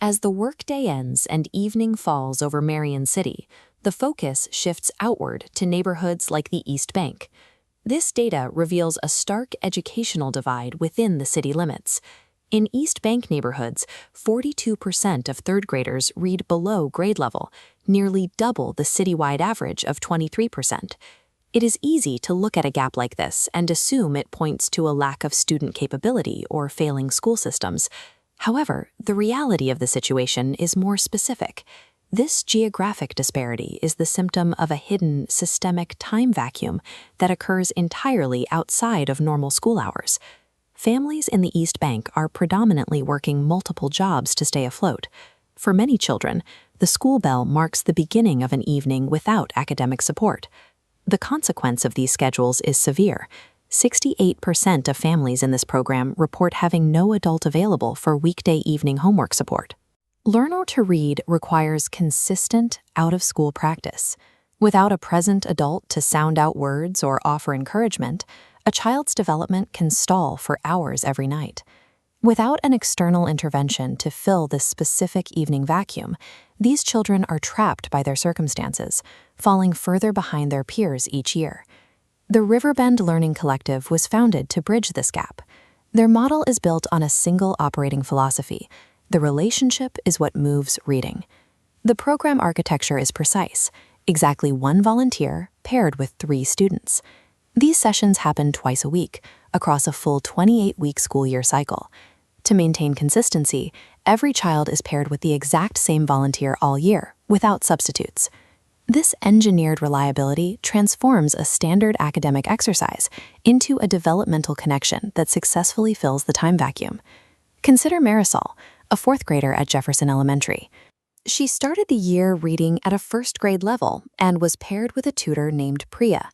As the workday ends and evening falls over Marion City, the focus shifts outward to neighborhoods like the East Bank. This data reveals a stark educational divide within the city limits. In East Bank neighborhoods, 42% of third graders read below grade level, nearly double the citywide average of 23%. It is easy to look at a gap like this and assume it points to a lack of student capability or failing school systems. However, the reality of the situation is more specific. This geographic disparity is the symptom of a hidden, systemic time vacuum that occurs entirely outside of normal school hours. Families in the East Bank are predominantly working multiple jobs to stay afloat. For many children, the school bell marks the beginning of an evening without academic support. The consequence of these schedules is severe. 68% of families in this program report having no adult available for weekday evening homework support. Learn to read requires consistent, out-of-school practice. Without a present adult to sound out words or offer encouragement, a child's development can stall for hours every night. Without an external intervention to fill this specific evening vacuum, these children are trapped by their circumstances, falling further behind their peers each year. The Riverbend Learning Collective was founded to bridge this gap. Their model is built on a single operating philosophy: the relationship is what moves reading. The program architecture is precise: exactly one volunteer paired with 3 students. These sessions happen twice a week, across a full 28-week school year cycle. To maintain consistency, every child is paired with the exact same volunteer all year, without substitutes. This engineered reliability transforms a standard academic exercise into a developmental connection that successfully fills the time vacuum. Consider Marisol, a 4th grader at Jefferson Elementary. She started the year reading at a 1st grade level and was paired with a tutor named Priya.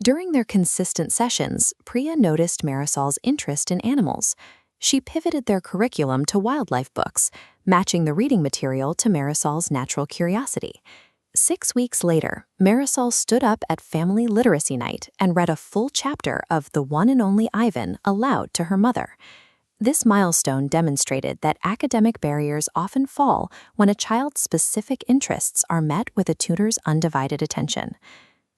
During their consistent sessions, Priya noticed Marisol's interest in animals. She pivoted their curriculum to wildlife books, matching the reading material to Marisol's natural curiosity. 6 weeks later, Marisol stood up at Family Literacy Night and read a full chapter of The One and Only Ivan aloud to her mother. This milestone demonstrated that academic barriers often fall when a child's specific interests are met with a tutor's undivided attention.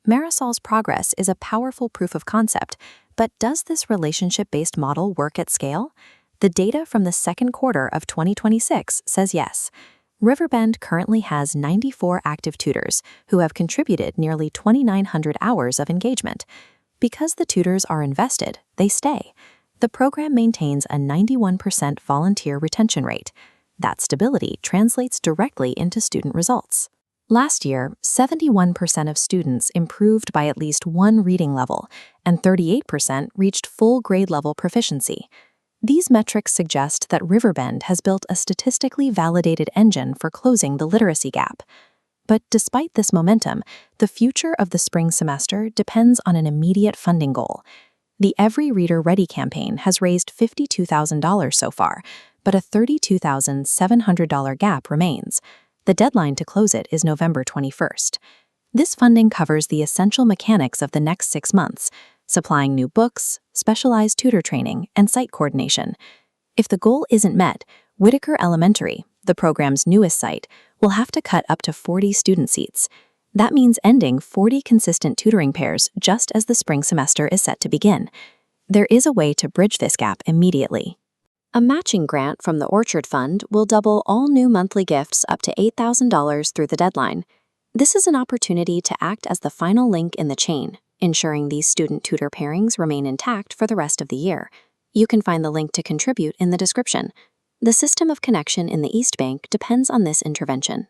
Marisol's progress is a powerful proof of concept, but does this relationship-based model work at scale? The data from the 2nd quarter of 2026 says yes. Riverbend currently has 94 active tutors who have contributed nearly 2,900 hours of engagement. Because the tutors are invested, they stay. The program maintains a 91% volunteer retention rate. That stability translates directly into student results. Last year, 71% of students improved by at least one reading level, and 38% reached full grade level proficiency. These metrics suggest that Riverbend has built a statistically validated engine for closing the literacy gap. But despite this momentum, the future of the spring semester depends on an immediate funding goal. The Every Reader Ready campaign has raised $52,000 so far, but a $32,700 gap remains. The deadline to close it is November 21st. This funding covers the essential mechanics of the next 6 months, supplying new books, specialized tutor training, and site coordination. If the goal isn't met, Whitaker Elementary, the program's newest site, will have to cut up to 40 student seats. That means ending 40 consistent tutoring pairs just as the spring semester is set to begin. There is a way to bridge this gap immediately. A matching grant from the Orchard Fund will double all new monthly gifts up to $8,000 through the deadline. This is an opportunity to act as the final link in the chain, ensuring these student-tutor pairings remain intact for the rest of the year. You can find the link to contribute in the description. The system of connection in the East Bank depends on this intervention.